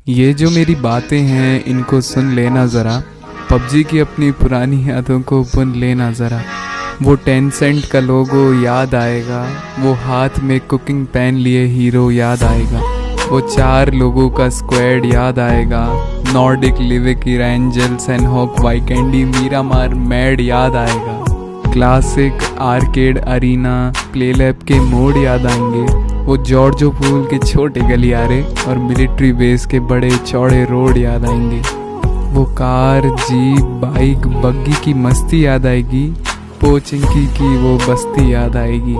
ये जो मेरी बातें हैं इनको सुन लेना ज़रा। पबजी की अपनी पुरानी यादों को बुन लेना ज़रा। वो 10 सेंट का लोगो याद आएगा, वो हाथ में कुकिंग पैन लिए हीरो याद आएगा, वो 4 लोगों का स्क्वाड याद आएगा, नॉर्डिक लिविक एंजल्स एंड हॉक वाइकेंडी मीरामार मैड याद आएगा, क्लासिक आर्केड अरीना प्लेलैब के मोड याद आएंगे, वो जॉर्जो पूल के छोटे गलियारे और मिलिट्री बेस के बड़े चौड़े रोड याद आएंगे, वो कार जीप बाइक बग्गी की मस्ती याद आएगी, पोचिंकी की वो बस्ती याद आएगी,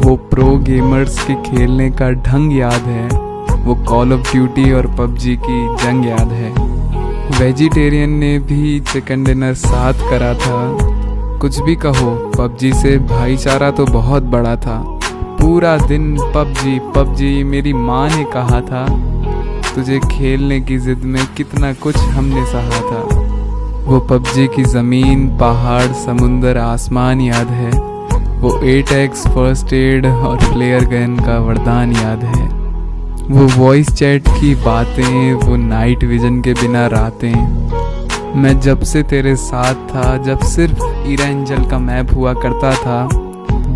वो प्रो गेमर्स के खेलने का ढंग याद है, वो कॉल ऑफ ड्यूटी और पबजी की जंग याद है। वेजिटेरियन ने भी चिकन डिनर साथ करा था। कुछ भी कहो, पबजी से भाईचारा तो बहुत बड़ा था। पूरा दिन पबजी पबजी मेरी माँ ने कहा था। तुझे खेलने की जिद में कितना कुछ हमने सहा था। वो पबजी की ज़मीन पहाड़ समुंदर आसमान याद है। वो 8x फर्स्ट एड और प्लेयर गन का वरदान याद है। वो वॉइस चैट की बातें, वो नाइट विजन के बिना रातें। मैं जब से तेरे साथ था, जब सिर्फ इरेंजल का मैप हुआ करता था,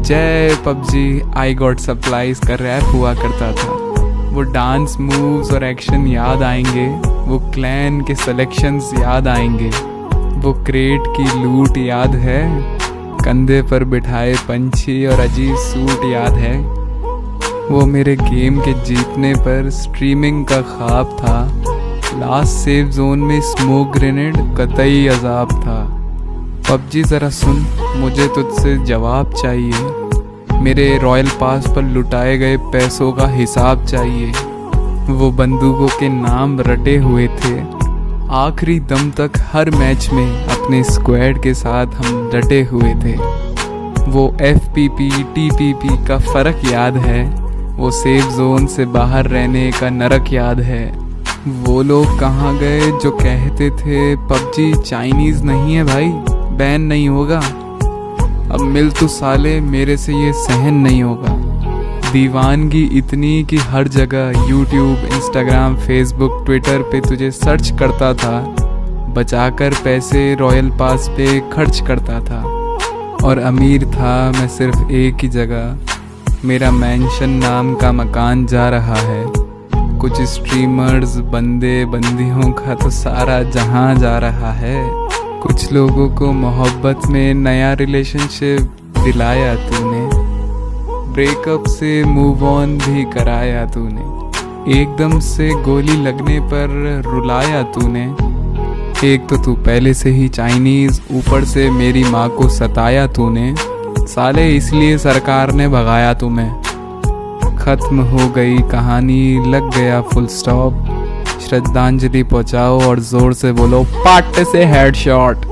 जय पबजी आई गॉट सप्लाईज का रैप हुआ करता था। वो डांस मूव्स और एक्शन याद आएंगे, वो क्लैन के सिलेक्शंस याद आएंगे, वो क्रेट की लूट याद है, कंधे पर बिठाए पंछी और अजीब सूट याद है। वो मेरे गेम के जीतने पर स्ट्रीमिंग का ख्वाब था। लास्ट सेव जोन में स्मोक ग्रेनेड कतई अजाब था। पबजी ज़रा सुन, मुझे तुझसे जवाब चाहिए। मेरे रॉयल पास पर लुटाए गए पैसों का हिसाब चाहिए। वो बंदूकों के नाम रटे हुए थे। आखिरी दम तक हर मैच में अपने स्क्वाड के साथ हम डटे हुए थे। वो FPP TPP का फ़र्क याद है। वो सेफ जोन से बाहर रहने का नरक याद है। वो लोग कहाँ गए जो कहते थे पबजी चाइनीज़ नहीं है भाई, बैन नहीं होगा। अब मिल तो साले, मेरे से ये सहन नहीं होगा। दीवानगी इतनी कि हर जगह यूट्यूब इंस्टाग्राम फेसबुक ट्विटर पे तुझे सर्च करता था। बचाकर पैसे रॉयल पास पे खर्च करता था। और अमीर था मैं सिर्फ एक ही जगह। मेरा मैंशन नाम का मकान जा रहा है। कुछ स्ट्रीमर्स बंदे बंदियों का तो सारा जहां जा रहा है। कुछ लोगों को मोहब्बत में नया रिलेशनशिप दिलाया तूने। ब्रेकअप से मूव ऑन भी कराया तूने। एकदम से गोली लगने पर रुलाया तूने। एक तो तू पहले से ही चाइनीज़, ऊपर से मेरी माँ को सताया तूने। साले इसलिए सरकार ने भगाया तुम्हें। खत्म हो गई कहानी, लग गया फुल स्टॉप। श्रद्धांजलि पहुंचाओ और जोर से बोलो पाट से हेडशॉट।